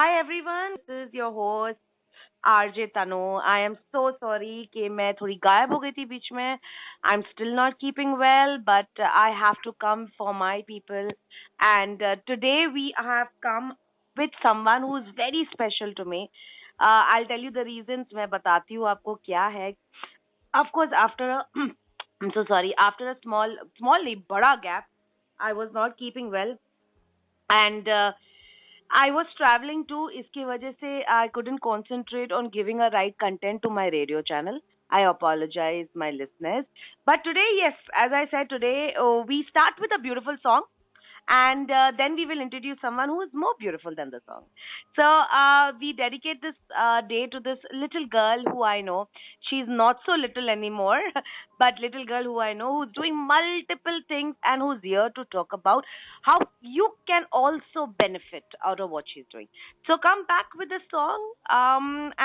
Hi everyone, this is your host RJ Tanu. I am so sorry कि मैं थोड़ी गायब हो गई थी बीच में. I'm still not keeping well, but I have to come for my people. And today we have come with someone who is very special to me. I'll tell you the reasons. मैं बताती हूँ आपको क्या है. Of course, after a I'm so sorry. After a small बड़ा gap, I was not keeping well. And I was traveling too. इसकी वजह से I couldn't concentrate on giving a right content to my radio channel. I apologize, my listeners. But today, yes, as I said today, we start with a beautiful song, and then we will introduce someone who is more beautiful than the song. So we dedicate this day to this little girl who I know. She's not so little anymore, but little girl who I know who's doing multiple things and who's here to talk about how you can also benefit out of what she's doing. So come back with the song,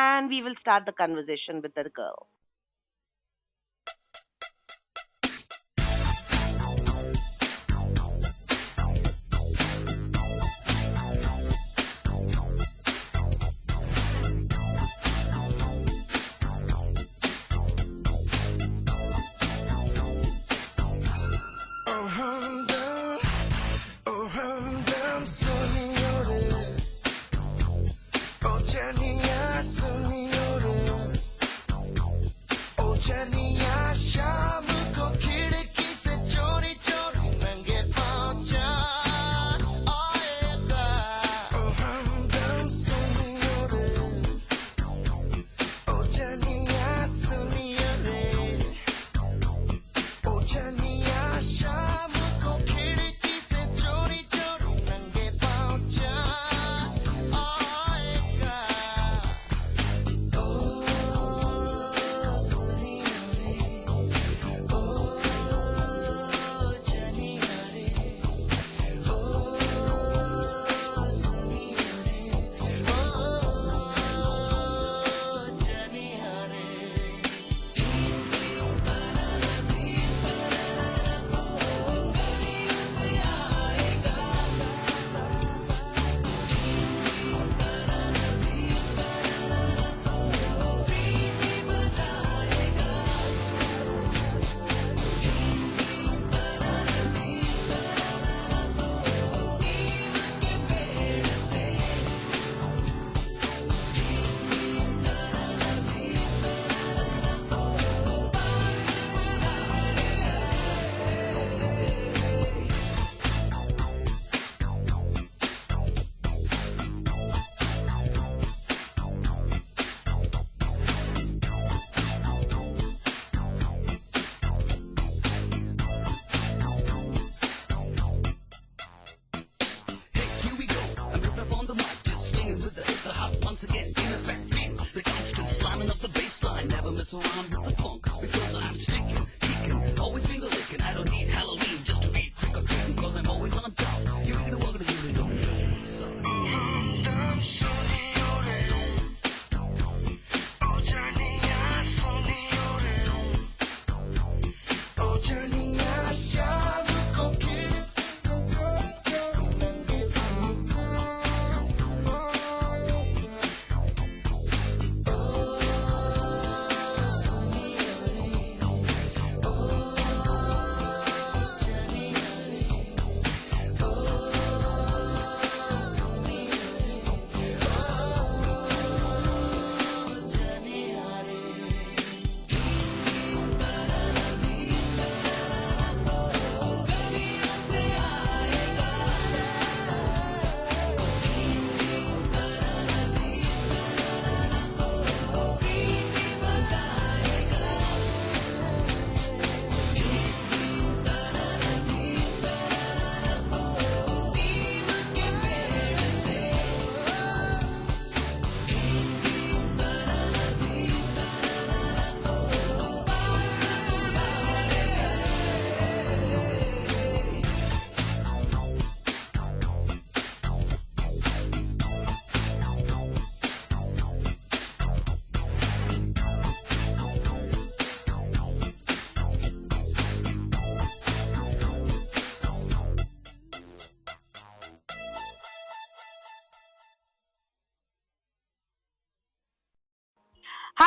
and we will start the conversation with the girl.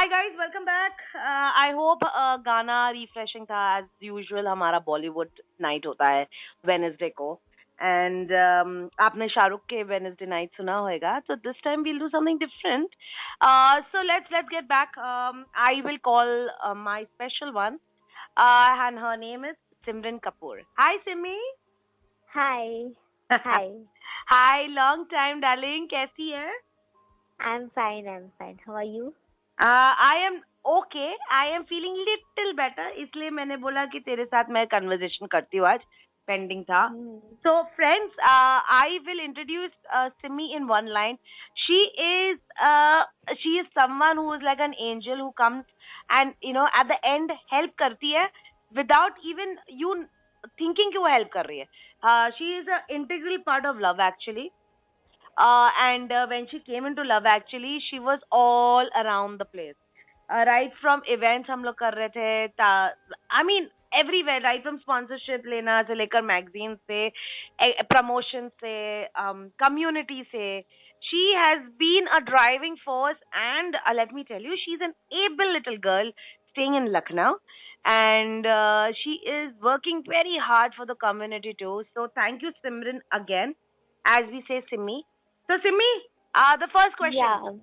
Hi guys, welcome back. I hope गाना refreshing था. As usual हमारा Bollywood night होता है Wednesday को. And आपने शाहरुख के Wednesday night सुना होगा, so this time we'll do something different. So let's get back. I will call my special one, and her name is Simran Kapoor. Hi Simi. Hi. Hi. Hi, long time darling. कैसी है? I'm fine. I'm fine. How are you? I am okay. I am feeling little better, इसलिए मैंने बोला कि तेरे साथ मैं conversation करती हूँ. आज पेंडिंग था. So friends, I will introduce Simi in one line. She is she is someone who is like an angel who comes and at the end help करती है without even you thinking कि वो help कर रही है. She is an integral part of love actually. And when she came into love actually she was all around the place. Right from events हम लोग कर रहे थे. I mean everywhere, right from sponsorship लेना से लेकर magazine से, promotion से, community से. She has been a driving force, and let me tell you, she's an able little girl staying in Lucknow, and she is working very hard for the community too. So thank you Simran again, as we say Simi. So Simi, the first question. Yeah.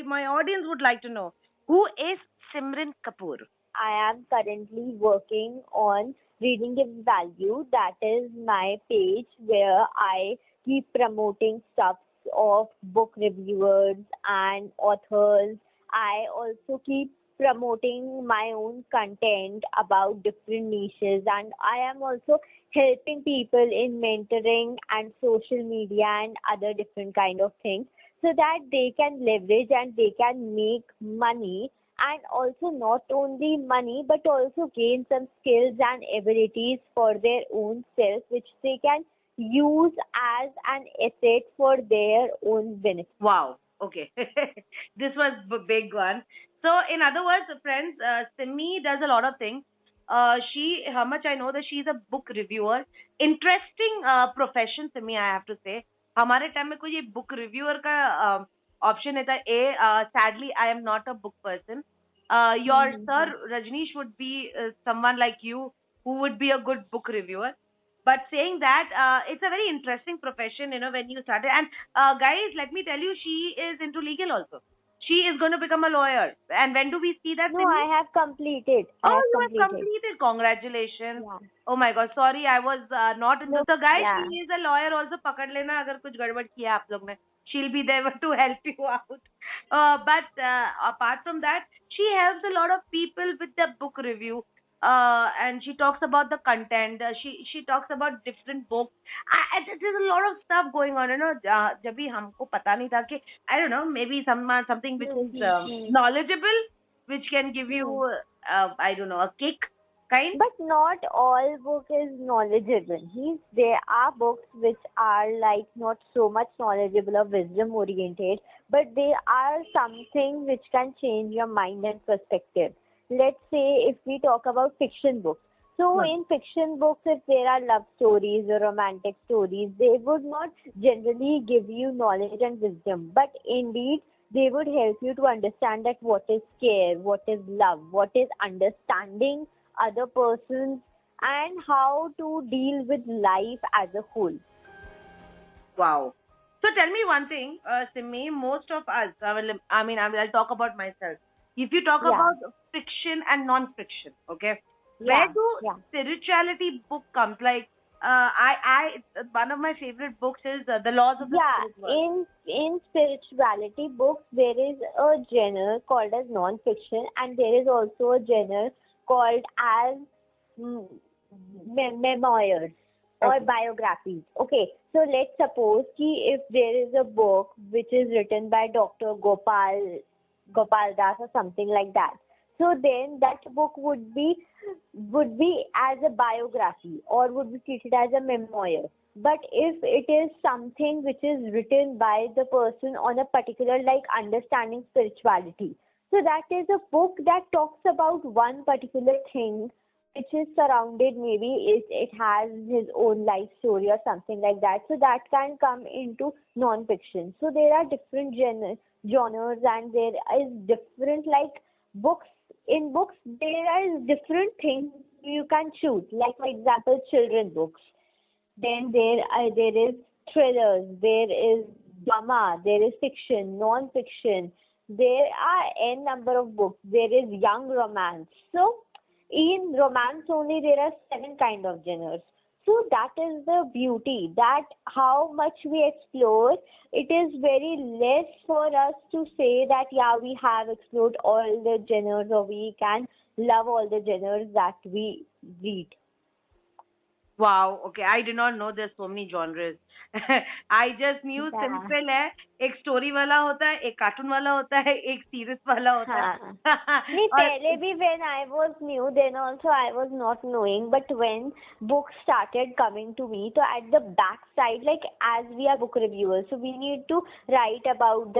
My audience would like to know, who is Simran Kapoor? I am currently working on Reading Gives Value. That is my page where I keep promoting stuff of book reviewers and authors. I also keep promoting my own content about different niches, and I am also helping people in mentoring and social media and other different kind of things, so that they can leverage and they can make money, and also not only money but also gain some skills and abilities for their own self, which they can use as an asset for their own benefit. Wow. Okay. This was big one. So in other words, friends, Simi does a lot of things. How much I know that she's a book reviewer. Interesting profession, Simi, I have to say. हमारे time में कोई ये book reviewer का option नहीं था. Sadly, I am not a book person. Your sir Rajneesh would be someone like you who would be a good book reviewer. But saying that, it's a very interesting profession, when you started. And guys, let me tell you, she is into legal also. She is going to become a lawyer. And when do we see that? No, Simi? I have completed. Oh, you have completed. Congratulations. Yeah. Oh my God. Sorry, I was not into. No, So guys, yeah. she is a lawyer also. पकड़ लेना अगर कुछ गड़बड़ किया आप लोग ने. She'll be there to help you out. But apart from that, she helps a lot of people with the book review. And she talks about the content. She talks about different books. There's a lot of stuff going on, जब भी हमको पता नहीं था कि I don't know, maybe something which is knowledgeable, which can give you I don't know, a kick kind. But not all book is knowledgeable. There are books which are like not so much knowledgeable or wisdom oriented, but they are something which can change your mind and perspective. Let's say if we talk about fiction books. So in fiction books, if there are love stories or romantic stories, they would not generally give you knowledge and wisdom, but indeed they would help you to understand that what is care, what is love, what is understanding other persons, and how to deal with life as a whole. Wow. So tell me one thing, Simi, most of us, I'll talk about myself. If you talk about fiction and non-fiction, okay, where do spirituality book comes? Like, one of my favorite books is The Laws of the Spirit World. In spirituality books, there is a genre called as non-fiction, and there is also a genre called as memoirs or biographies. Okay, so let's suppose if there is a book which is written by Dr. Gopal Das or something like that, so then that book would be as a biography or would be treated as a memoir. But if it is something which is written by the person on a particular, like understanding spirituality, so that is a book that talks about one particular thing which is surrounded, maybe it has his own life story or something like that. So that can come into non-fiction. So there are different genres, and there is different, like, books. In books there is different things you can choose. Like, for example, children books. Then there is thrillers, there is drama, there is fiction, non-fiction. There are n number of books. There is young romance. So in romance only there are seven kind of genres. So that is the beauty, that how much we explore. It is very less for us to say that yeah, we have explored all the genres, or we can love all the genres that we read. Wow, okay. I did not know there's so many genres. I just knew Yeah. simple है, एक story वाला होता है, एक cartoon वाला होता है, एक सीरीज वाला होता हाँ. है. नहीं, और पहले भी when I was new, then also I was not knowing, but when books started coming to me, so at the back side, like, as we are book reviewers, so we need to write about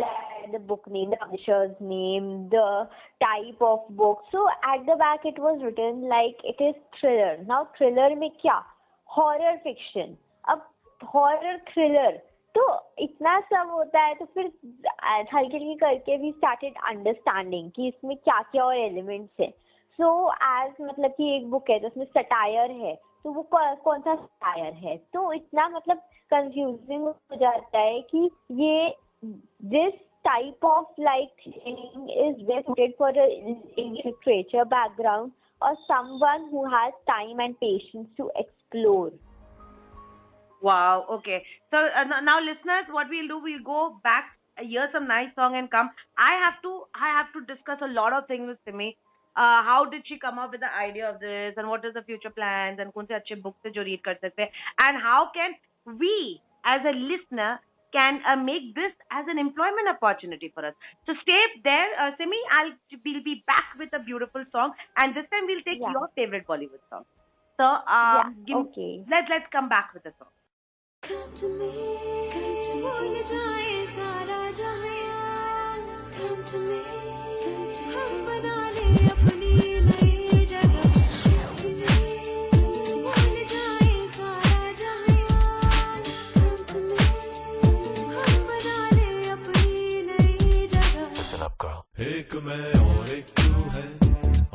the book name, the publisher's name, the type of book. So at the back it was written like it is thriller. Now thriller में क्या? Horror fiction. अब horror thriller, तो इतना सब होता है, तो फिर हल्की हल्की करके भी स्टार्टेड अंडरस्टैंडिंग कि इसमें क्या क्या और एलिमेंट्स है. सो एज, मतलब कि एक बुक है तो उसमें सटायर है, तो वो कौन सा सटायर है, तो इतना मतलब कंफ्यूजिंग हो जाता है कि ये this type of, like, thing is best suited for a English literature background, or someone who has time and patience to explore. wow, okay. So now, listeners, what we'll do, we'll go back, hear some nice song, and come. I have to discuss a lot of things with Simi. How did she come up with the idea of this, and what is the future plans, and कौन से अच्छे books है जो read कर सकते हैं, and how can we, as a listener, can make this as an employment opportunity for us. So stay there, Simi. We'll be back with a beautiful song, and this time we'll take Yeah. your favorite Bollywood song. So Yeah, give, okay. let's come back with the song. Come to me, भूल जाए सारा जहां. Come to me, हम बना ले अपनी नई जगह. Come to me, भूल जाए सारा जहां. Come to me, हम बना ले अपनी नई जगह. Listen up, girl. एक मैं और एक तू है,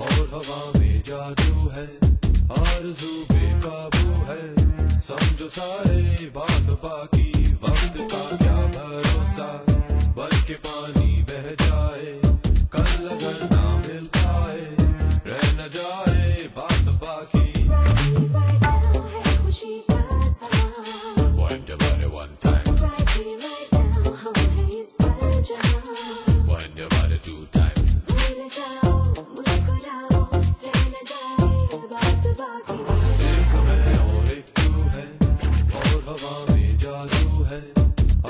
और हवा में जादू है, आरज़ू बेकाबू है, समझो सारे बात बाकी, वक्त का क्या भरोसा, बन के पानी बह जाए, कल अगर ना मिल पाए, रह न जाए बात बाकी. Right now है खुशी का समा. Wind your body one time, Right here, right now हम हैं इस पल जहां. wind your body two times. भूल जाओ, मुस्कुराओ, रह न जाए बात बाकी. एक मैं और एक तू है, और हवा में जादू है,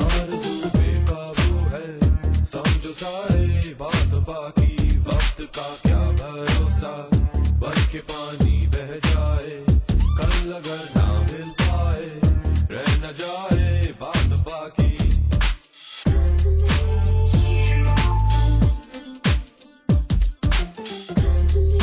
आरज़ू बेकाबू है, समझो सारे बात बाकी, वक्त का क्या भरोसा, बन के पानी बह जाए, कल अगर ना मिल पाए, रह न जाए बात बाकी. Come to me, come to me.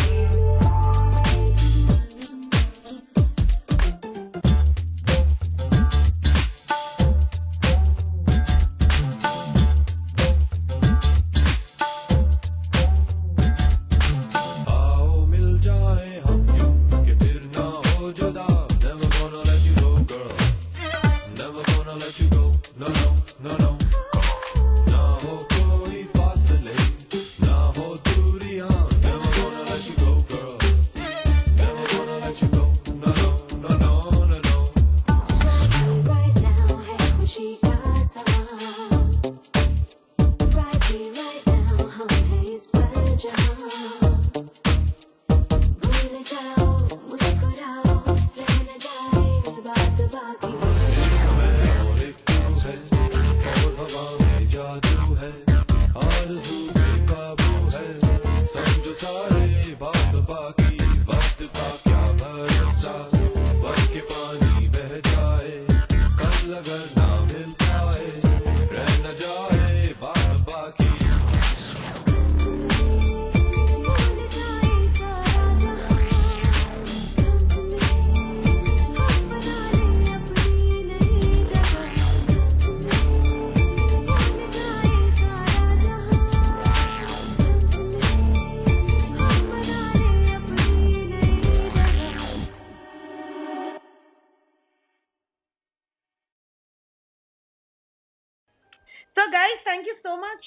guys, thank you so much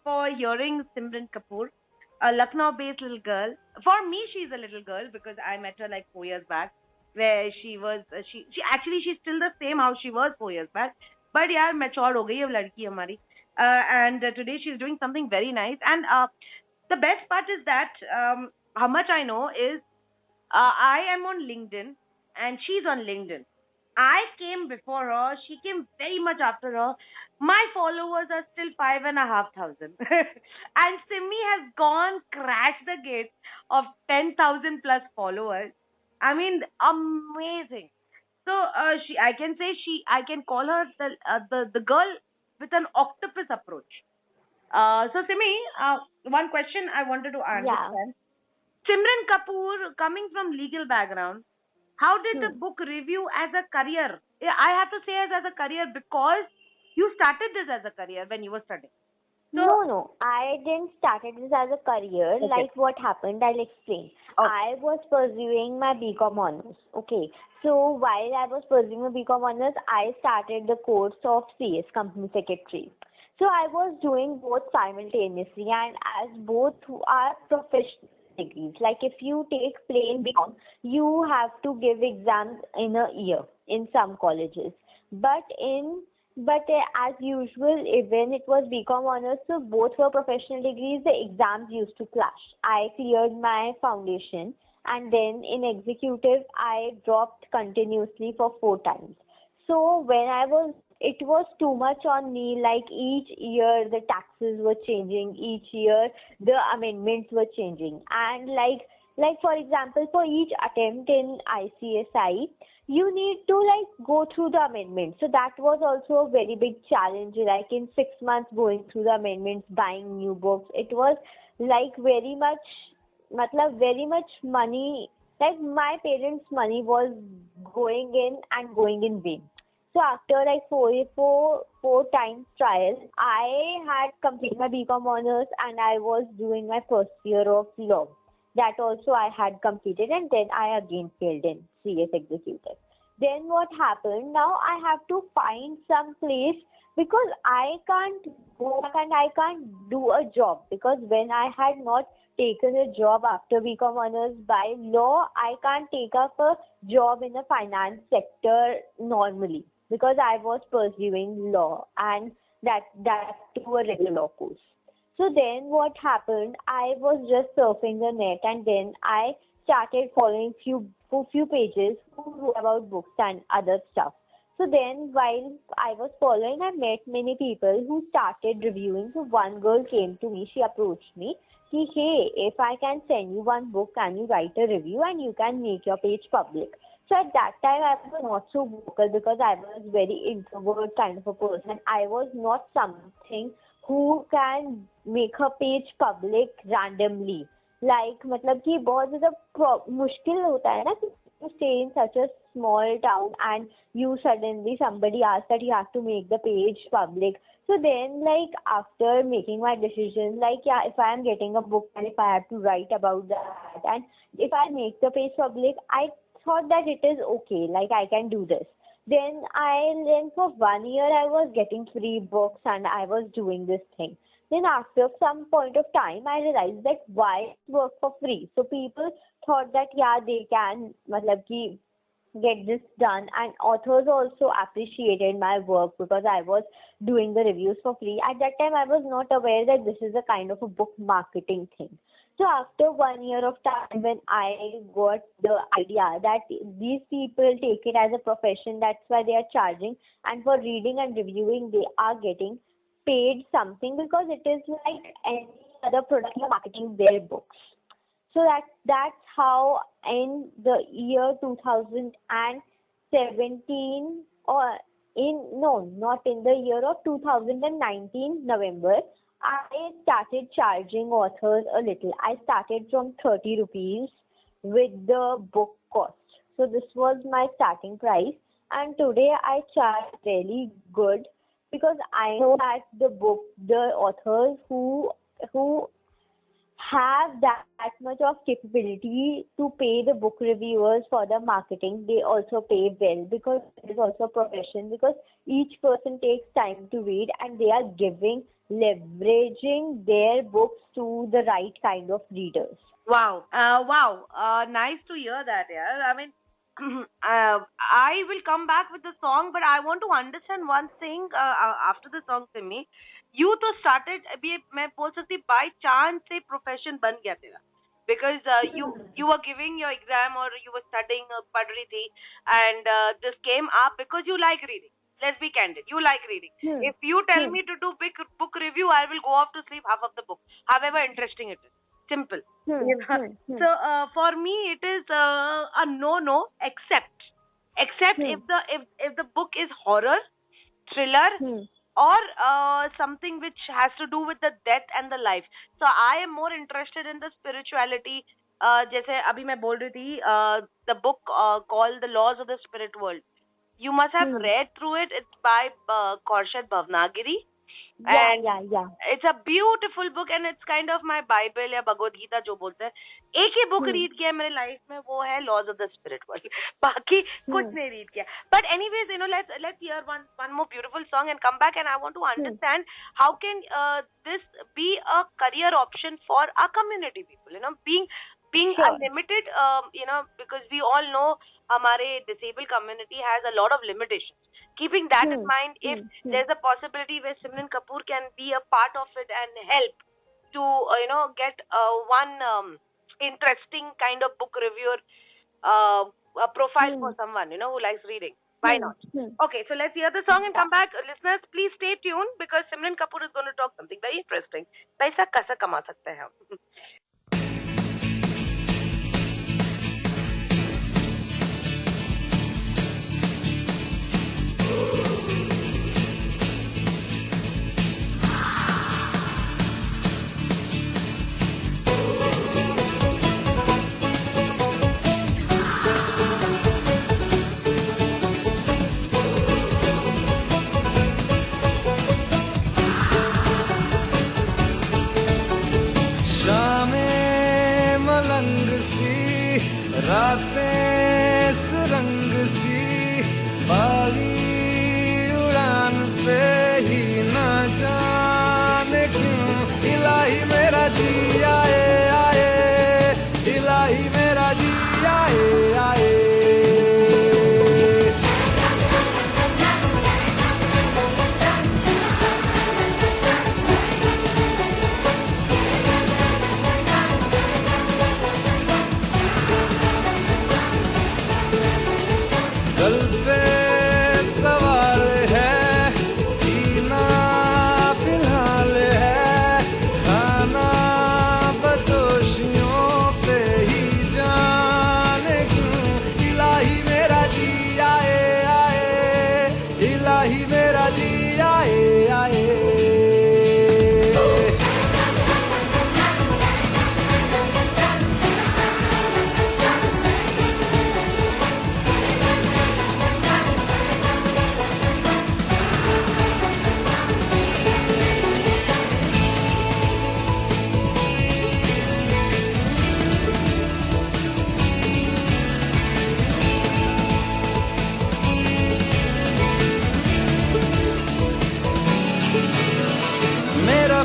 for hearing Simran Kapoor, a Lucknow-based little girl. For me, she's a little girl because I met her like 4 years back, where she was she actually she's still the same how she was 4 years back. But यार mature हो गई है वो लड़की हमारी. And today she's doing something very nice. And the best part is that how much I know is I am on LinkedIn and she's on LinkedIn. I came before her. She came very much after her. My followers are still 5,500. And Simi has gone crashed the gates of 10,000 plus followers. I mean, amazing. So I can say I can call her the girl with an octopus approach. So Simi, one question I wanted to Yeah. understand. Simran Kapoor, coming from legal background, how did the Hmm. book review as a career? Yeah, I have to say as a career because you started this as a career when you were studying. So, No, no. I didn't start this as a career. okay, Like what happened, I'll explain. okay, I was pursuing my BCom honors. Okay. So while I was pursuing my BCom honors, I started the course of CS, Company Secretary. So I was doing both simultaneously, and as both are professional degrees. Like if you take plain BCom, you have to give exams in a year in some colleges. But in as usual, even it was BCom honors, so both were professional degrees, the exams used to clash. I cleared my foundation and then in executive, I dropped continuously for 4 times. So it was too much on me, like each year the taxes were changing, each year the amendments were changing. And like for example, for each attempt in ICSI, you need to like go through the amendments. So that was also a very big challenge, like in 6 months going through the amendments, buying new books. It was like very much, very much money, like my parents' money was going in and going in vain. So after like four times trial, I had completed my BCom honors and I was doing my first year of law. That also I had completed, and then I again failed in CS executive. Then what happened? Now I have to find some place because I can't go back and I can't do a job, because when I had not taken a job after BCom honors, by law I can't take up a job in the finance sector normally, because I was pursuing law, and that to a regular law course. So then what happened? I was just surfing the net, and then I started following few pages who wrote about books and other stuff. So then while I was following, I met many people who started reviewing. So one girl came to me, she approached me, कि hey, if I can send you one book, can you write a review and you can make your page public? So at that time I was not so vocal because I was very introvert kind of a person. I was not something who can make her page public randomly. Like मतलब कि बहुत ज़्यादा मुश्किल होता है ना to stay in such a small town and you suddenly somebody asks that you have to make the page public. So then like after making my decision, like yeah, if I am getting a book and if I have to write about that and if I make the page public, I thought that it is okay, like I can do this. Then for 1 year I was getting free books and I was doing this thing. Then after some point of time I realized that why work for free? So people thought that yeah, they can मतलब कि get this done, and authors also appreciated my work because I was doing the reviews for free. At that time I was not aware that this is a kind of a book marketing thing. So after 1 year of time, when I got the idea that these people take it as a profession, that's why they are charging, and for reading and reviewing they are getting paid something, because it is like any other product you're marketing their books. So that's how in the year 2017, or not in the year of 2019 November, I started charging authors a little. I started from 30 rupees with the book cost. So this was my starting price, and today I charge really good because I know that the authors who have that much of capability to pay the book reviewers for the marketing. They also pay well because it is also a profession, because each person takes time to read and they are leveraging their books to the right kind of readers. Wow. Wow. Nice to hear that, yeah. I mean, I will come back with the song, but I want to understand one thing after the song, Simi. You तो started अभी मैं बोल सकती by chance से profession बन गया तेरा, because you were giving your exam or you were studying पढ़ रही थी, and this came up because you like reading. Let's be candid. You like reading. If you tell me to do big book review, I will go off to sleep half of the book, however interesting it is. Simple. So for me it is a no, except if the book is horror, thriller, or something which has to do with the death and the life. So I am more interested in the spirituality. जैसे अभी मैं बोल रही थी, the book called The Laws of the Spirit World. You must have read through it. It's by Khorshid Bhavnagiri. Yeah. It's a beautiful book and it's kind of my Bible या भगवद गीता जो बोलते हैं. एक ही बुक रीड किया मेरे life में, वो है Laws of the Spirit World. बाकी कुछ नहीं रीड किया. But anyways, let's hear one more beautiful song and come back, and I want to understand how can this be a career option for our community people, being unlimited, because we all know हमारे disabled community has a lot of limitations. Keeping that in mind, if there's a possibility where Simran Kapoor can be a part of it and help to, get one interesting kind of book reviewer a profile for someone, who likes reading. Why not? Okay, so let's hear the song and come back. Listeners, please stay tuned because Simran Kapoor is going to talk something very interesting. पैसा कैसे कमा सकते हैं हम? रातें सुरंग सी, बाली उड़ान पे ही न जाने क्यों इलाही मेरा जी आए आए, इलाही मेरा जी आए आए.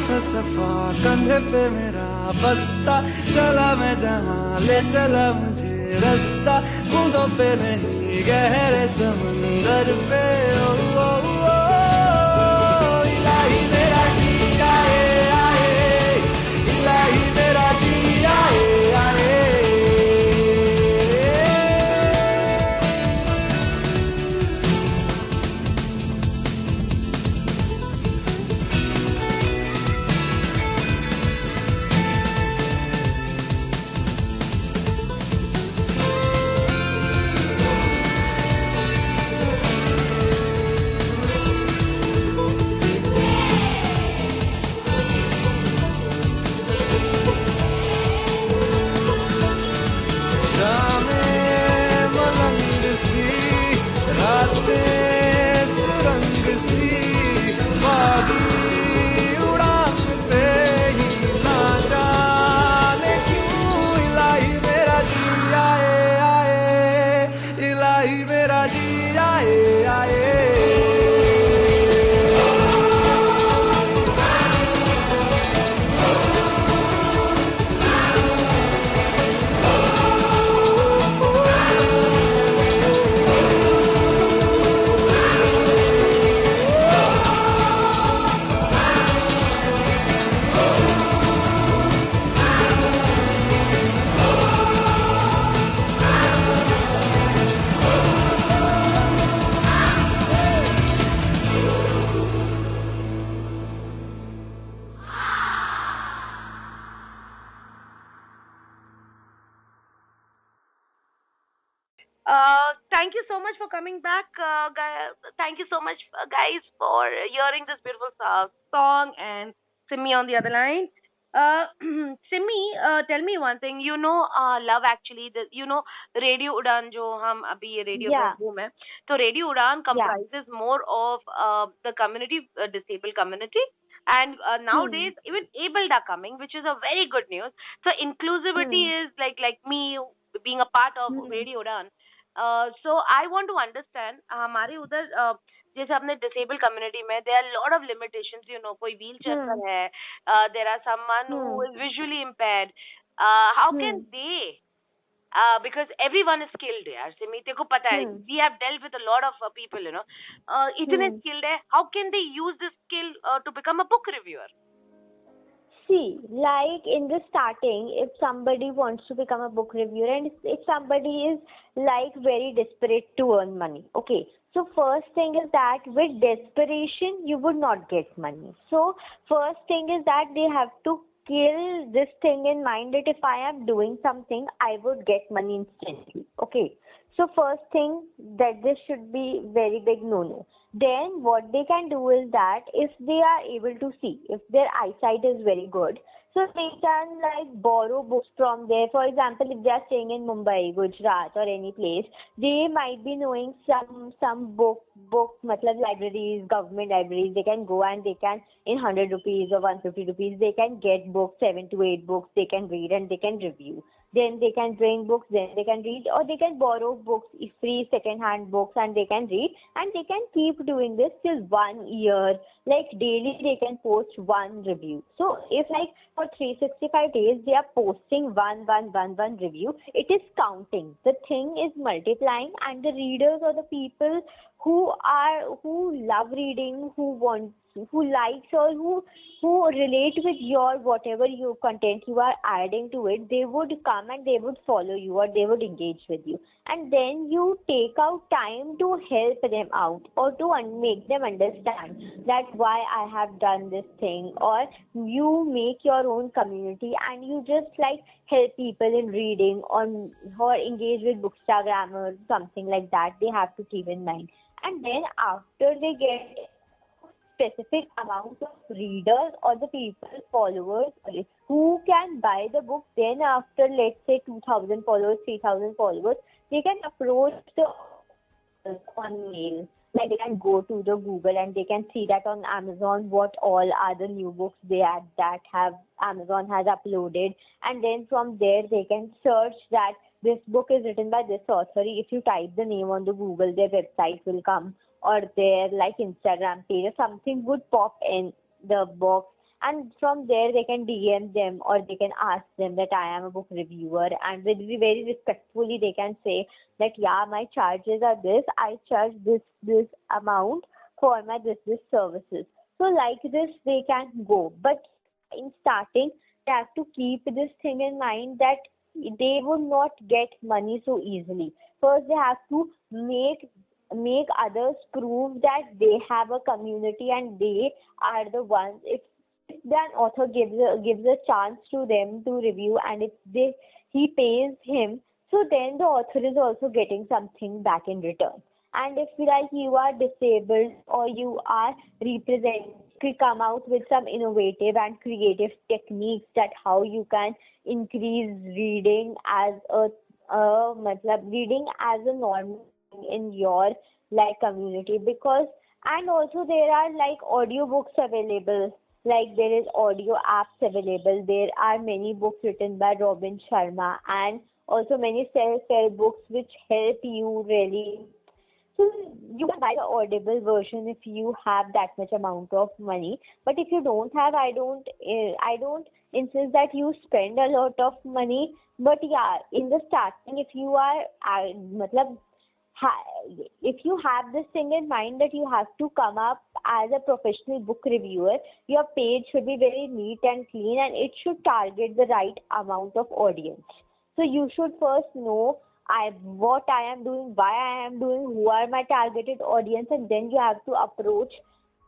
फलसफा कंधे पे मेरा बस्ता, चला मैं जहाँ ले चला मुझे रास्ता, बूंदों पे नहीं गहरे समंदर पे. ओ, ओ, ओ, इलाही मेरा जी आए आए, इलाही मेरा जी आए आए. Thank you so much for coming back. Thank you so much, guys, for hearing this beautiful song and Simi on the other line. Simi, tell me one thing. Love actually. Radio Udaan जो हम अभी ये radio Yeah, में है, तो Radio Udaan yeah. comprises more of the community, disabled community, and Hmm. nowadays even abled are coming, which is a very good news. So inclusivity Hmm. is like me being a part of Hmm. Radio Udaan. So I want to understand हमारे उधर जैसे अपने disabled community में there are a lot of limitations, कोई wheelchair Hmm. पर है, there are someone who Hmm. is visually impaired. How Hmm. can they, because everyone is skilled यार सिमी तेरे को पता है, Hmm. we have dealt with a lot of people, इतने Hmm. skilled है, how can they use this skill to become a book reviewer? See, like in the starting, if somebody wants to become a book reviewer and if somebody is like very desperate to earn money, okay. So first thing is that with desperation, you would not get money. So first thing is that they have to kill this thing in mind that if I am doing something, I would get money instantly. Okay. So first thing that this should be very big no-no. Then what they can do is that if they are able to see, if their eyesight is very good, so they can like borrow books from there. For example, if they are staying in Mumbai, Gujarat, or any place, they might be knowing some matlab libraries, government libraries. They can go and they can in 100 rupees or 150 rupees they can get books, 7 to 8 books. They can read and they can review. Then they can bring books, then they can read, or they can borrow books, free second-hand books, and they can read, and they can keep doing this till 1 year. Like daily, they can post one review. So if like for 365 days they are posting one review, it is counting. The thing is multiplying, and the readers or the people who love reading, who likes or who relate with your whatever you content you are adding to it, they would come and they would follow you or they would engage with you, and then you take out time to help them out or to make them understand that why I have done this thing, or you make your own community and you just like help people in reading or engage with bookstagram or something like that. They have to keep in mind, and then after they get specific amount of readers or the people followers who can buy the book, then after let's say 2000 followers, 3000 followers, they can approach the on mail. Like they can go to the Google and they can see that on Amazon what all are the new books that have Amazon has uploaded, and then from there they can search that this book is written by this author. If you type the name on the Google, their website will come, or their like Instagram page or something would pop in the box, and from there they can DM them or they can ask them that I am a book reviewer, and very respectfully they can say that yeah, my charges are this, I charge this amount for my this services. So like this they can go, but in starting they have to keep this thing in mind that they would not get money so easily. First they have to make others prove that they have a community and they are the ones. If an author gives a chance to them to review, and if he pays him, so then the author is also getting something back in return. And if like you are disabled or you are representing, come out with some innovative and creative techniques that how you can increase reading as reading as a normal thing in your like community. Because and also there are like audiobooks available, like there is audio apps available. There are many books written by Robin Sharma, and also many self-help books which help you really. So you can buy the audible version if you have that much amount of money. But if you don't have, I don't insist that you spend a lot of money. But yeah, in the starting, if you are, matlab, if you have this thing in mind that you have to come up as a professional book reviewer, your page should be very neat and clean, and it should target the right amount of audience. So you should first know what I am doing, why I am doing, who are my targeted audience, and then you have to approach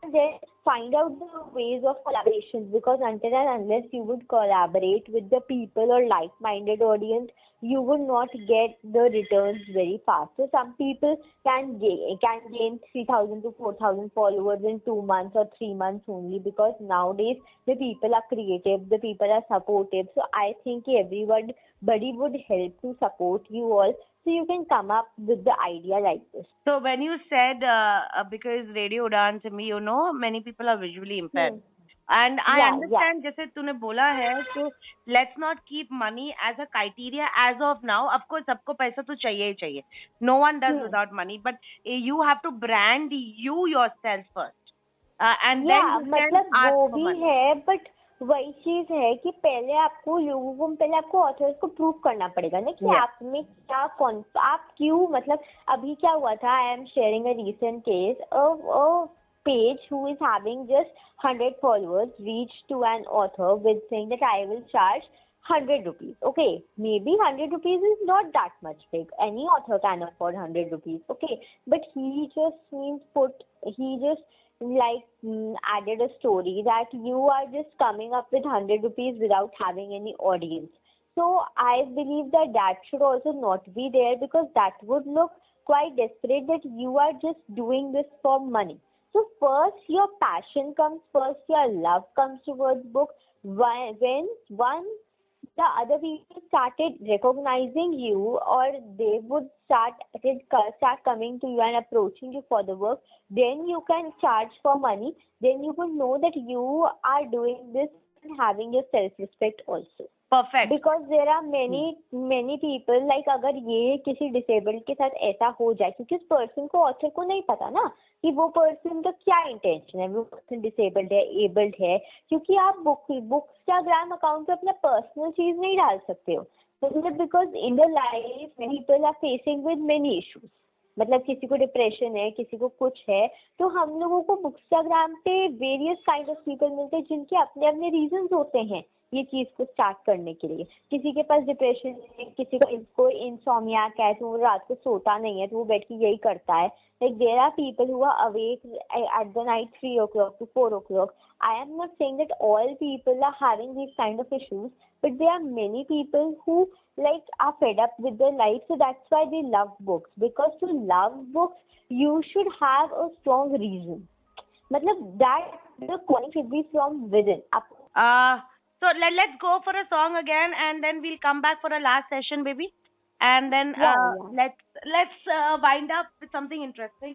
then find out the ways of collaborations, because until and unless you would collaborate with the people or like-minded audience, you would not get the returns very fast. So some people can gain 3,000 to 4,000 followers in 2 months or 3 months only, because nowadays the people are creative, the people are supportive. So I think everybody would help to support you all, so you can come up with the idea like this. So when you said, because Radio Udaan to me, many people are visually impaired. Hmm. And I Yeah, yeah. understand, जैसे तूने बोला है, so let's not keep money as a criteria as of now. Of course, सबको पैसा तो चाहिए ही चाहिए. No one does without money, but you have to brand you yourself first, and then या you can मतलब ask वो for भी money. है, बट वही चीज है कि पहले आपको ऑथर्स को प्रूव करना पड़ेगा ना कि Yeah. आप में क्या आप क्यों, मतलब अभी क्या हुआ था, I am sharing a recent case, a page who is having just 100 followers reached to an author with saying that I will charge 100 rupees. Okay, maybe 100 rupees is not that much big. Any author can afford 100 rupees. Okay, but he just added a story that you are just coming up with 100 rupees without having any audience. So I believe that should also not be there, because that would look quite desperate, that you are just doing this for money. So first your passion comes first, your love comes towards book. When once the other people started recognizing you, or they would start coming to you and approaching you for the work, then you can charge for money. Then you would know that you are doing this and having your self-respect also. Perfect. Because there are many people, like अगर ये किसी disabled के साथ ऐसा हो जाए, क्योंकि उस पर्सन को, ऑथर को नहीं पता ना कि वो पर्सन का क्या इंटेंशन है, वो पर्सन डिसेबल्ड है, एबल्ड है, क्योंकि आप बुकस्टाग्राम अकाउंट पे अपना पर्सनल चीज नहीं डाल सकते हो, मतलब because in the life people are facing with many issues, मतलब किसी को डिप्रेशन है, किसी को कुछ है, तो हम लोगों को बुकस्टाग्राम पे वेरियस काइंड ऑफ पीपल मिलते हैं जिनके अपने अपने रीजंस होते हैं ये चीज को स्टार्ट करने के लिए. किसी के पास डिप्रेशन है, किसी को इंसोमियाक है, तो वो रात को सोता नहीं है, तो वो बैठ के यही करता है. Like there are people who are awake at the night 3 o'clock to 4 o'clock. I am not saying that all people are having these kind of issues, but there are many people who are fed up with their life, so that's why they love books. Because to love books, you should have a strong reason. मतलब that the calling should be from within. So let's go for a song again, and then we'll come back for a last session, baby. And then Yeah. let's wind up with something interesting,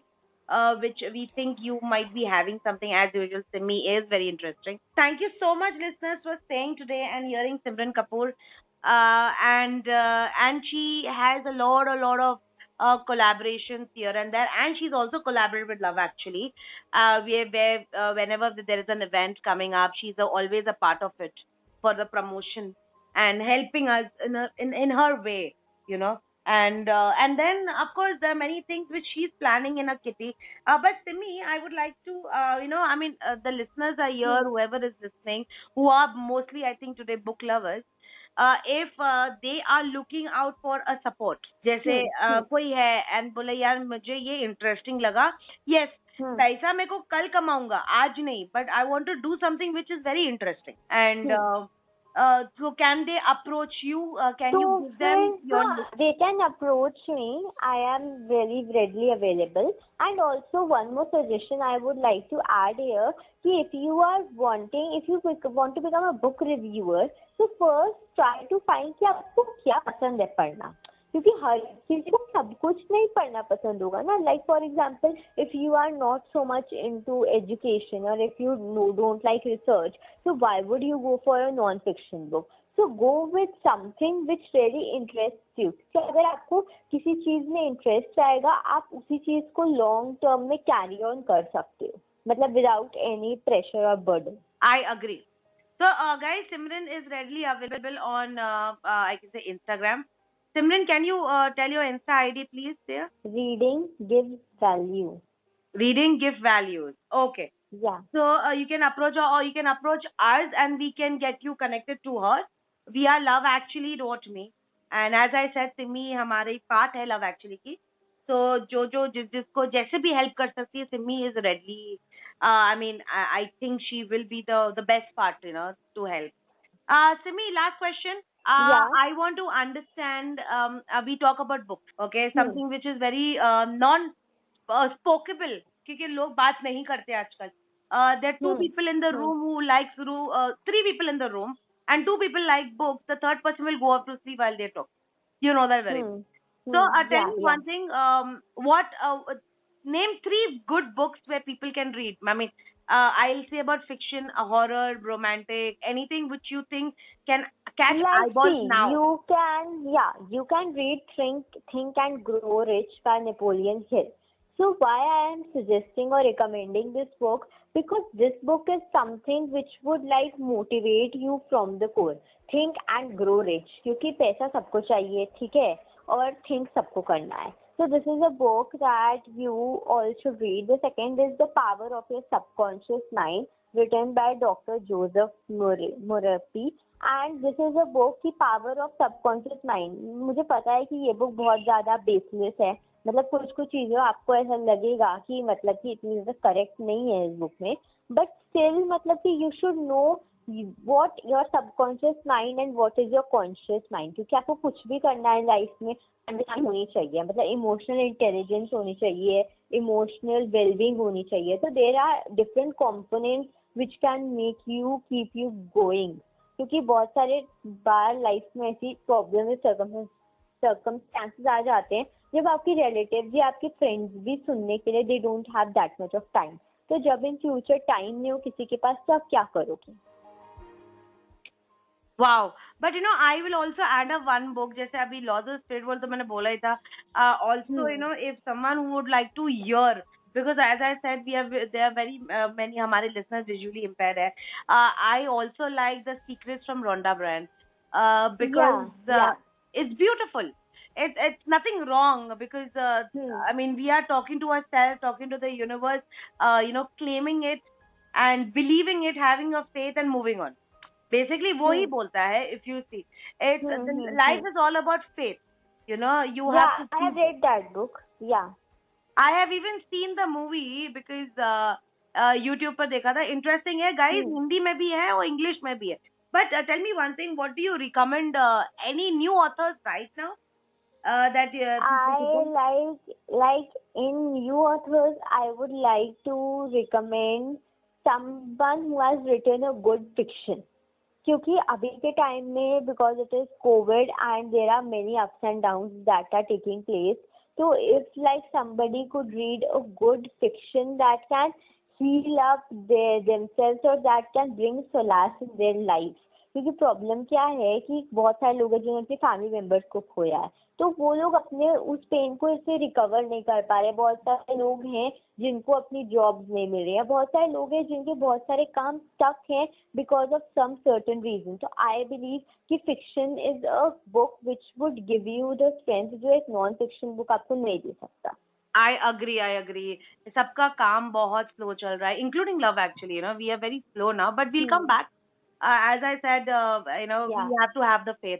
which we think you might be having something as usual. Simi is very interesting. Thank you so much, listeners, for staying today and hearing Simran Kapoor. And she has a lot of collaborations here and there, and she's also collaborated with Love Actually. Whenever there is an event coming up, she's always a part of it for the promotion and helping us in her way, you know. And then of course there are many things which she's planning in a kitty. But Simi, I would like to the listeners are here, whoever is listening, who are mostly I think today book lovers. If they are looking out for a support, जैसे कोई है and बोले यार मुझे ये interesting लगा, yes, पैसा मेरे को कल कमाऊंगा, आज नहीं, but I want to do something which is very interesting, and so can they approach you? Can you give them your list? They can approach me. I am very readily available. And also one more suggestion I would like to add here, कि if you want to become a book reviewer, so first try to find कि आपको क्या पसंद है पढ़ना, क्योंकि हर किसी को सब कुछ नहीं पढ़ना पसंद होगा ना. Like for example, if you are not so much into education, or if you don't like research, so why would you go for a non-fiction book? So go with something which really interests you. कि अगर आपको किसी चीज में interest आएगा, आप उसी चीज को लॉन्ग टर्म में कैरी ऑन कर सकते हो, मतलब without any pressure or burden. I agree. So guys, Simran is readily available on I can say Instagram. Simran, can you tell your Insta ID please there? Reading gives value. Reading gives values. Okay. Yeah. So you can approach her, or you can approach us, and we can get you connected to her. via Love Actually wrote me, and as I said, Simi हमारी part है Love Actually की. So जो जिसको जैसे भी help कर सकती है, Simi is readily. I mean, I think she will be the best partner to help. Simi, last question. Yeah. I want to understand. We talk about books, okay? Hmm. Something which is very non spokeable, क्योंकि लोग बात नहीं करते आजकल. There are two Hmm. people in the Hmm. room who likes three people in the room, and two people like books. The third person will go off to sleep while they talk. You know that very well. Hmm. So, Hmm. tell Yeah. me Yeah. one thing. What name three good books where people can read? I mean, I'll say about fiction, horror, romantic, anything which you think can catch Like, eyeballs see, now. you can read Think and Grow Rich by Napoleon Hill. So why I am suggesting or recommending this book? Because this book is something which would like motivate you from the core. Think and grow rich. क्योंकि पैसा सबको चाहिए, ठीक है, और think सबको करना है. So this is a book that you all should read. The second is The Power of Your Subconscious Mind, written by Dr. Joseph Murphy. And this is a book की पावर ऑफ सबकॉन्शियस माइंड. मुझे पता है कि ये book बहुत ज्यादा baseless है, मतलब कुछ कुछ चीजें आपको ऐसा लगेगा कि मतलब कि इतनी ज्यादा करेक्ट नहीं है इस बुक में, बट स्टिल मतलब कि you should know what your subconscious mind and what is your conscious mind. क्योंकि आपको कुछ भी करना है लाइफ में अंडरस्टैंडिंग होनी चाहिए, मतलब इमोशनल इंटेलिजेंस होनी चाहिए, इमोशनल वेलबींग होनी चाहिए. तो there are different components which can make you keep you going. क्योंकि बहुत सारे बार लाइफ में ऐसी प्रॉब्लम सर्कमस्टांसेस आ जाते हैं जब आपकी रिलेटिव या आपके फ्रेंड्स भी सुनने के लिए they don't have that much of time. तो जब इन फ्यूचर टाइम नहीं हो किसी के पास तो आप क्या करोगे? Wow. But I will also add up one book. जैसे अभी Laws of Spirit World तो मैंने बोला ही था. Also, if someone who would like to hear, because as I said, there are very many हमारे listeners visually impaired है. I also like The Secrets from Rhonda Byrne. Because Yeah. it's beautiful. It's nothing wrong because I mean we are talking to ourselves, talking to the universe, claiming it and believing it, having a faith and moving on. Basically वो ही बोलता है. If you see, life is all about faith. You have to I have read that book. Yeah. I have even seen the movie because YouTube पर देखा था. Interesting है guys. Hindi में भी है और English में भी है. But tell me one thing. What do you recommend? Any new authors right now that I like in new authors, I would like to recommend someone who has written a good fiction. क्योंकि अभी के time में because it is Covid and there are many ups and downs that are taking place, so if like somebody could read a good fiction that can heal up themselves or that can bring solace in their life. क्योंकि problem क्या है कि बहुत सारे लोग हैं जिन्होंने अपने फैमिली मेंबर्स को खोया है, तो वो लोग अपने उस पेन को इससे रिकवर नहीं कर पा रहे. बहुत सारे लोग हैं जिनको अपनी जॉब्स नहीं मिल रही है, बहुत सारे लोग हैं जिनके बहुत सारे काम स्टक हैं because of some certain reason. तो आई बिलीव कि fiction is a book which would give you the strength जो एक नॉन फिक्शन बुक आपको नहीं दे सकता. I agree. सबका काम बहुत slow चल रहा है, including love actually. We are very slow now, but we'll come back. As I said, we have to have the faith,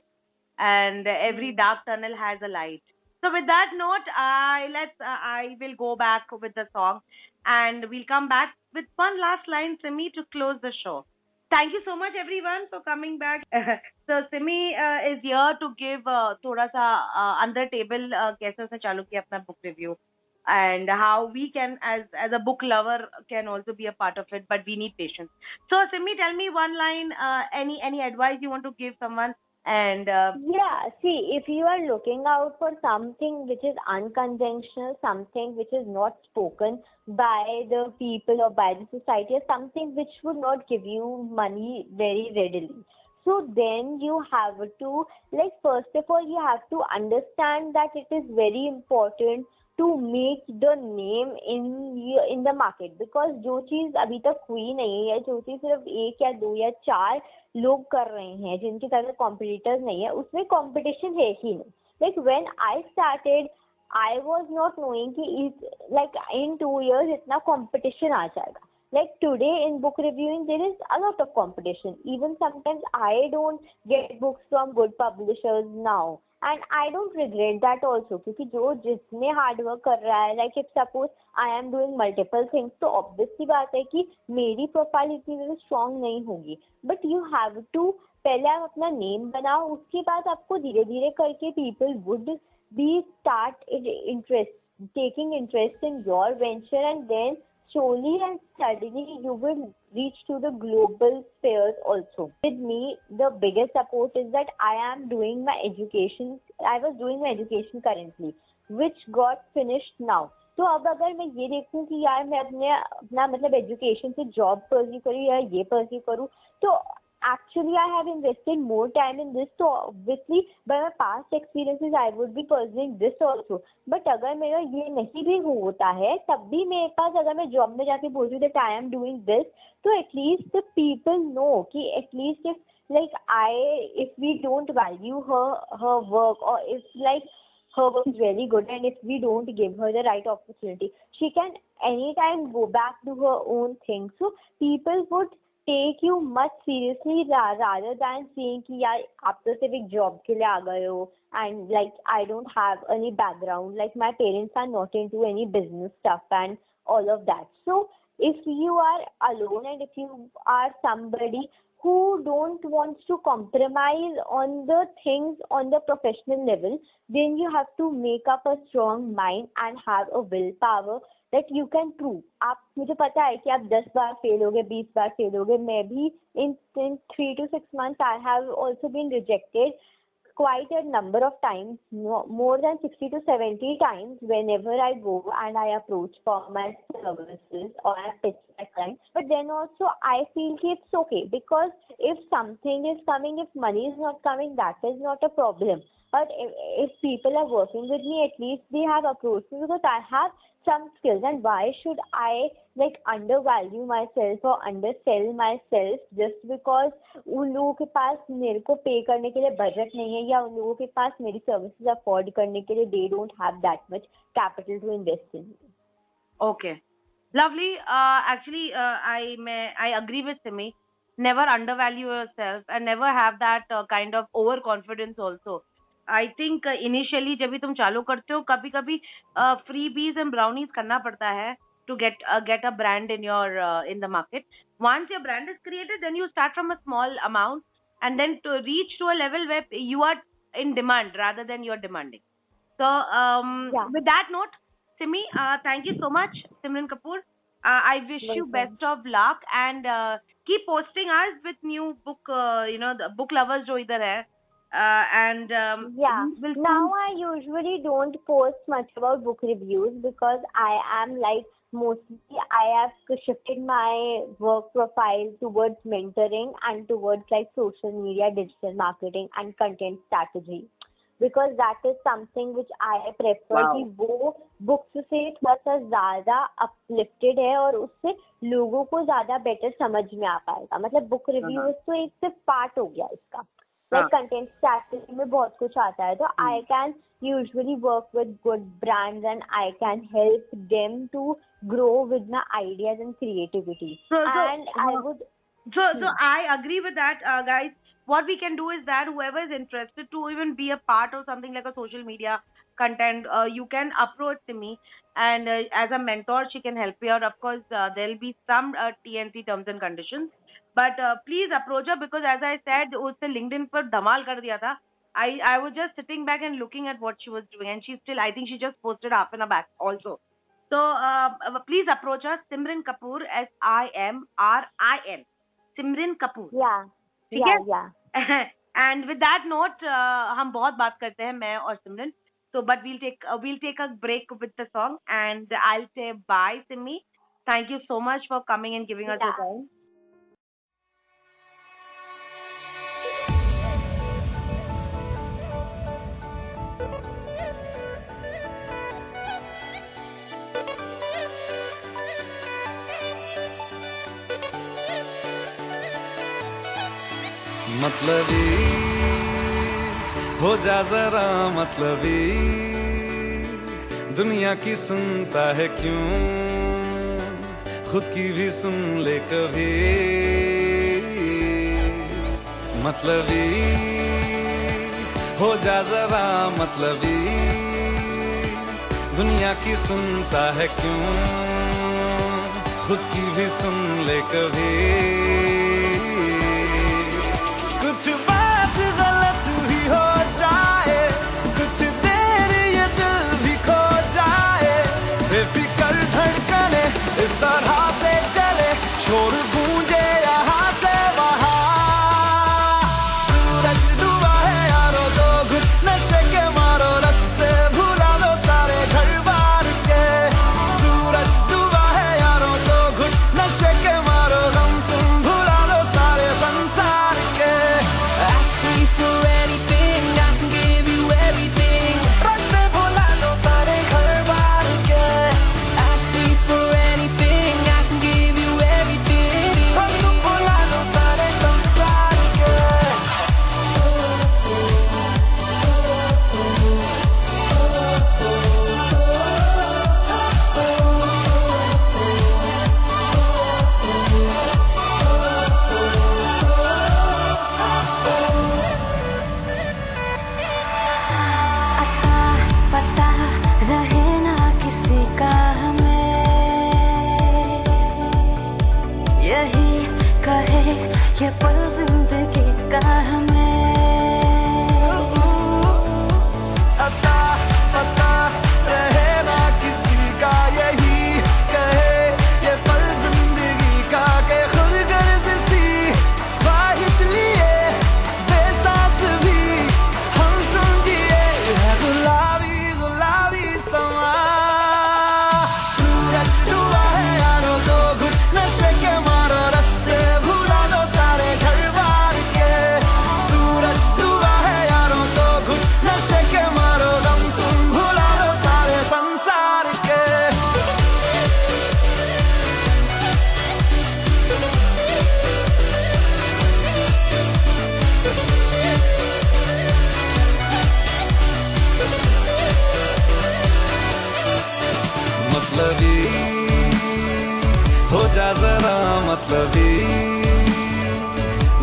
and every dark tunnel has a light. So with that note, I will go back with the song, and we'll come back with one last line, Simi, to close the show. Thank you so much everyone for coming back. So Simi is here to give थोड़ा सा under table कैसे उसने चालू किया अपना book review, and how we can as a book lover can also be a part of it, but we need patience. So Simi, tell me one line, any advice you want to give someone, and See, if you are looking out for something which is unconventional, something which is not spoken by the people or by the society, or something which would not give you money very readily, so then you have to, like, first of all, you have to understand that it is very important to make the name in the market. Because जो चीज अभी तक हुई नहीं है, जो चीज सिर्फ एक या दो या चार लोग कर रहे हैं जिनके तरह कॉम्पिटिटर्स नहीं है, उसमें कंपटीशन है ही नहीं. Like when I started, I was not knowing कि like in 2 years इतना competition आ जाएगा. Like today in book reviewing there is a lot of competition. Even sometimes I don't get books from good publishers now, and I don't regret that also, क्योंकि जो जितने hard work कर रहा है, like if suppose I am doing multiple things, तो obviously बात है कि मेरी प्रोफाइल इतनी ज़्यादा स्ट्रांग नहीं होगी, बट यू हैव टू पहले आप अपना नेम बनाओ, उसके बाद आपको धीरे धीरे करके people would be start interest taking interest in your venture, and then slowly and steadily you will reach to the global spheres also. With me, the biggest support is that I am doing my education. I was doing my education currently, which got finished now. तो अब अगर मैं ये देखूं कि यार मैं अपना मतलब एजुकेशन से जॉब परस्यू करूँ या ये परस्यू करूँ, तो actually I have invested more time in this, so obviously by my past experiences I would be pursuing this also. But अगर मेरा ये नहीं भी होता है, तब भी मेरे पास अगर मैं जॉब में जाके बोलती हूँ that I am doing this, तो at least the people know कि at least if we don't value her work, or if like her work is very good, and if we don't give her the right opportunity, she can anytime go back to her own thing. So people would take you much seriously rather than saying कि यार आप तो सिर्फ एक job के लिए आ गए हो, and like I don't have any background, like my parents are not into any business stuff and all of that. So if you are alone and if you are somebody who don't want to compromise on the things on the professional level, then you have to make up a strong mind and have a willpower that you can prove. आप मुझे पता है कि आप 10 बार fail होगे, 20 बार fail होगे, मैं भी in 3 to 6 months I have also been rejected quite a number of times, more than 60 to 70 times whenever I go and I approach for my services or I pitch my client. But then also I feel it's okay, because if something is coming, if money is not coming, that is not a problem. But if people are working with me, at least they have approached me because I have some skills. And why should I like undervalue myself or undersell myself just because उन लोगों के पास मेरे को पे करने के लिए budget नहीं है, या उन लोगों के पास मेरी सर्विसेज अफोर्ड करने के लिए they don't have that much capital to invest in. Okay, lovely. Actually, I agree with Simi. Never undervalue yourself and never have that kind of overconfidence also. I think initially जब भी तुम चालू करते हो, कभी कभी फ्री बीज and brownies करना पड़ता है to get a brand in the market. Once your brand is created, then you start from a small amount and then to reach to a level where you are in demand rather than you're demanding. So with that note, Simi, thank you so much, Simran Kapoor. I wish you best of luck and keep posting us with new book, the book lovers jo idhar hai. Now I usually don't post much about book reviews because I am like mostly I have shifted my work profile towards mentoring and towards like social media, digital marketing and content strategy, because that is something which I prefer कि वो books से थोड़ा सा ज़्यादा uplifted है और उससे लोगों को ज़्यादा better समझ में आ पाएगा. मतलब book reviews तो एक सिर्फ part हो गया इसका. Like content strategy में बहुत कुछ आता है, तो I can usually work with good brands and I can help them to grow with my ideas and creativity. So I agree with that, guys. What we can do is that whoever is interested to even be a part of something like a social media content, you can approach me, and as a mentor, she can help you out. Of course, there will be some TNC terms and conditions. But please approach her, because as I said, उसने LinkedIn पर धमाल कर दिया था. I was just sitting back and looking at what she was doing, and she still, I think she just posted half an hour back also. So please approach her, Simran Kapoor, SIMRIN, Simran Kapoor. Yeah. And with that note, हम बहुत बात करते हैं मैं और सिमरन. So but we'll take a break with the song, and I'll say bye, Simi. Thank you so much for coming and giving us your time. मतलबी हो जा जरा मतलबी, दुनिया की सुनता है क्यों, खुद की भी सुन ले कभी. मतलबी हो जा जरा मतलबी, दुनिया की सुनता है क्यों, खुद की भी सुन ले कभी। कुछ बात गलत भी हो जाए, कुछ देर ये दिल भी खो जाए, बेफिक्र धड़कने इस तरह से चले, शोर गूंजे यहाँ से वहाँ। सूरज डूबा है यारो, दो घुट नशे के मारो, रास्ते भुला दो सारे घर बार के। सूरज डूबा है यारो, दो घुट नशे के मारो, गम तुम भुला दो सारे संसार के। Ask me for anything, I can give you everything. रास्ते भुला दो सारे घर बार के। Ask me for anything, I can give you everything. गम तुम भुला दो सारे संसार के। अता पता रहे ना किसी का हमें, यही कहे ये पल जिंदगी का हमें। अता पता रहे ना किसी का, यही कहे ये पल जिंदगी का, के खुद गर्ज सी ख्वाहिश लिए बेसास भी हम तुम जिए है गुलाबी गुलाबी समा। सूरज डूबा है यारो, दो घुट नशे के मारो, रास्ते भुला दो सारे घर बार के। सूरज डूबा है यारो, दो घुट नशे के मारो, गम तुम भुला दो सारे संसार के। मतलबी हो जा जरा मतलबी,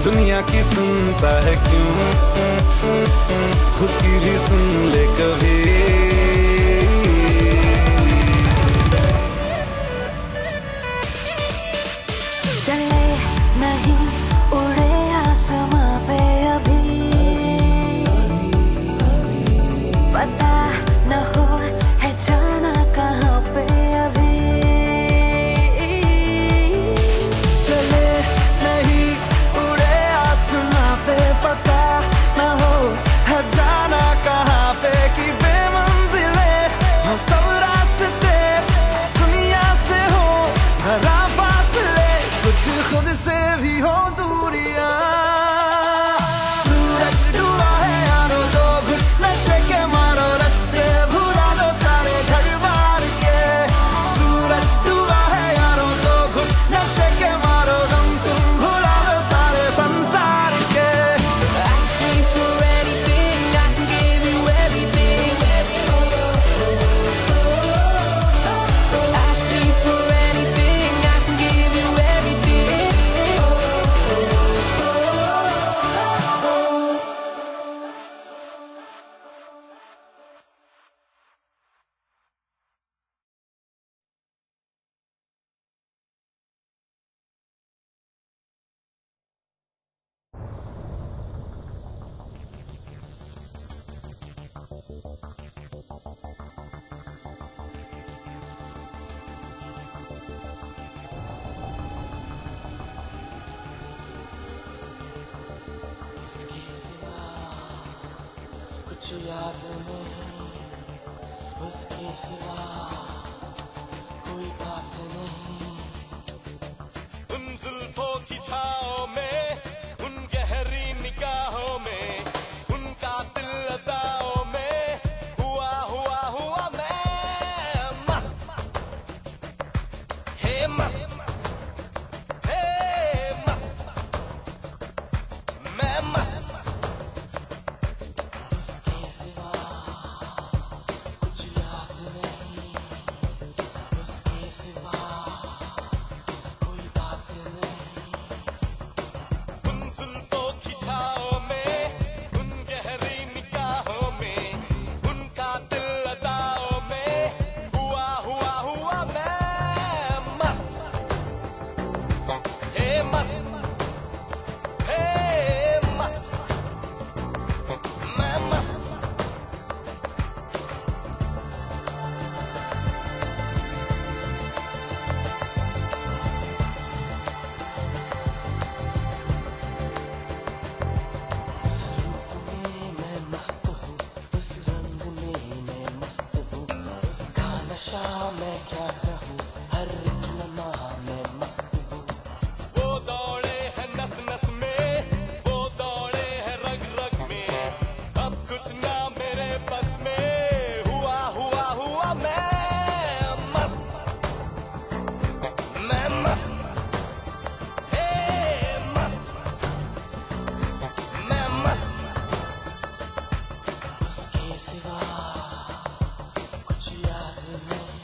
दुनिया की सुनता है क्यों, खुद की भी सुन ले कभी। चले नहीं उड़े आसमां पे अभी, पता न हो है जाना कहाँ पे अभी। चले नहीं उड़े आसमां पे, पता न हो है जाना कहाँ पे, कि बेमंजिले हो सब रास्ते, दुनिया से हो जरा फासले, कुछ खुद से भी हो दूरियां। सूरज डूबा है यारो, दो घुट नशे के मारो, रास्ते भुला दो सारे घर बार के। सूरज डूबा है यारो, दो घुट नशे के मारो, गम तुम भुला दो सारे संसार के। Ask me for anything, I can give you everything. Ask me for anything, I can give you everything. उसके सिवा कुछ याद नहीं, उसके सिवा कोई बात नहीं। उन जुल्फों की छाओं में, उन गहरी निगाहों में, उनका दिल अदाओं में, हुआ हुआ हुआ मैं मस्त, हे मस्त, हे मस्त, मैं मस्त। उसके सिवा कुछ याद नहीं, उसके सिवा कोई बात नहीं। उन जुल्फों की छाओं में, उन गहरी निगाहों नशा मैं क्या कहूँ, हर एक लम्हा मैं मस्त हूँ। वो दौड़े है नस नस में, वो दौड़े है रग रग में, अब कुछ ना मेरे बस में, हुआ हुआ हुआ मैं मस्त, मैं मस्त, हे मस्त, मैं मस्त। उसके सिवा कुछ याद नहीं,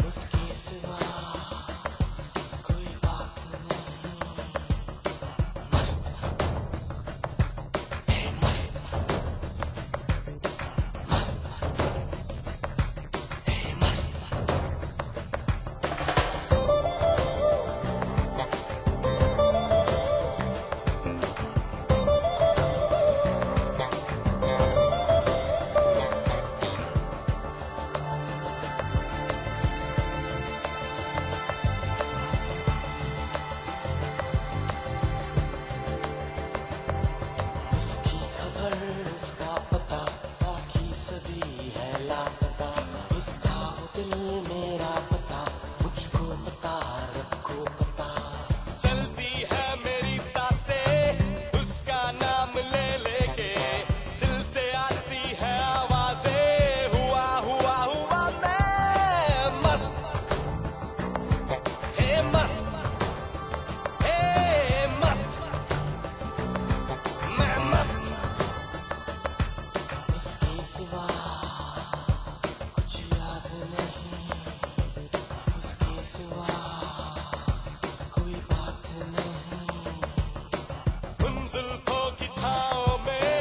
उसके सिवा कोई बात नहीं, मस्त, हे मस्त, मस्त, हे मस्त। उसकी खबर उसका पता, बाकी सभी है लापता, उसका वो दिल मेरा पता, मुझको पता रब को पता। चलती है मेरी सांसें उसका नाम ले लेके, दिल से आती है आवाजें, हुआ हुआ हुआ मैं मस्त, हे मस्त, हे मस्त, मैं मस्त। उसके सिवा कुछ याद नहीं, उसके सिवा कोई बात नहीं। उन जुल्फों की छाँव में,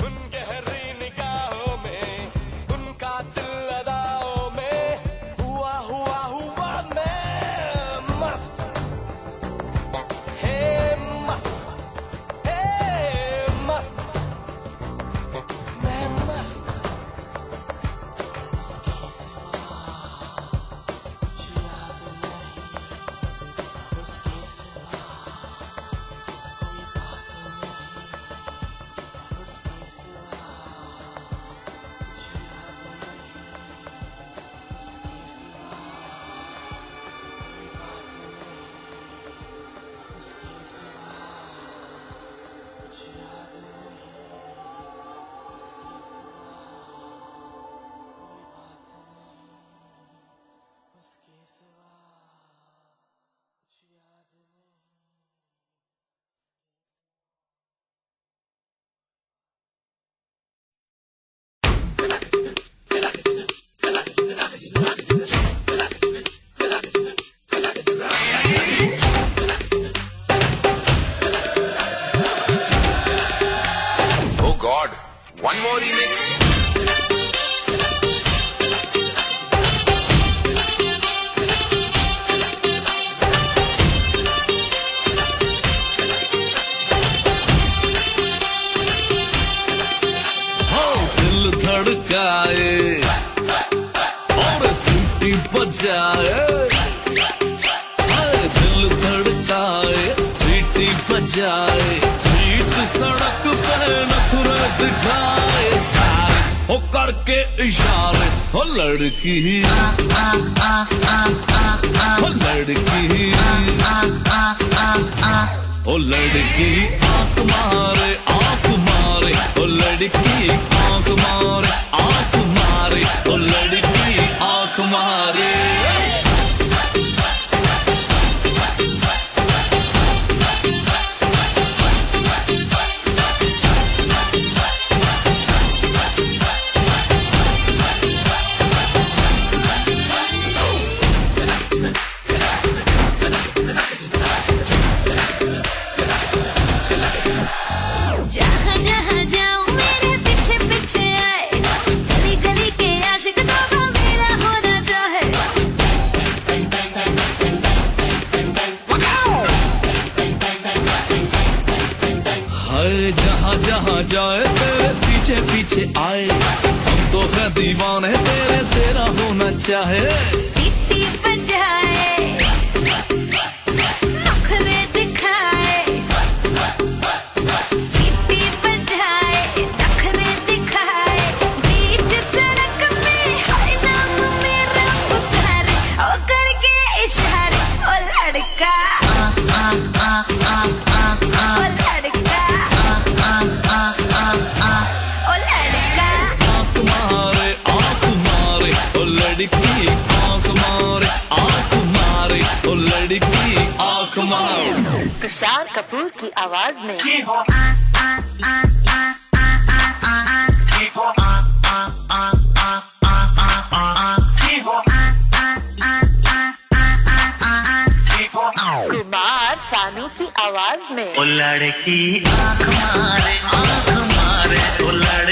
उन गहरी निगाहों में, उन कातिल अदाओं में, हुआ हुआ हुआ मैं मस्त, हे मस्त, हे मस्त, मैं मस्त। उसके सिवा कुछ याद नहीं, उसके सिवा कोई बात नहीं, उसके सिवा कुछ याद नहीं, उसके सिवा कोई बात नहीं, उसके सिवा कुछ याद नहीं, उसके सिवा कोई बात नहीं, उसके सिवा कुछ याद नहीं। Oh God, one more remix. दिल धड़काए और सीटी बजाए, दिल धड़काए सीटी बजाए, बीच सड़क पे नखरे दिखाए सारे, हो करके इशारे, हो लड़की, हो लड़की, ओ लड़की आंख मारे, आंख मारे, ओ लड़की आंख मारे, आंख मारे, ओ लड़की आंख मारे। जहाँ जहाँ जाऊँ मेरे पीछे पीछे आए, गली गली के आशिक तो वो मेरा होना चाहे। हाय जहाँ जहाँ जाए तेरे पीछे पीछे आए, हम तो है दीवाने तेरे, तेरा होना चाहे। सीटी बजाए, नखरे दिखाए, सीटी बजाए, नखरे दिखाए, बीच सड़क में हाय नाम मेरा। आंख मारे, आंख मारे, ओ लड़की आंख मारे। तुषार कपूर की आवाज में कुमार सानू की आवाज में ओ लड़की आंख मारे, ओ लड़की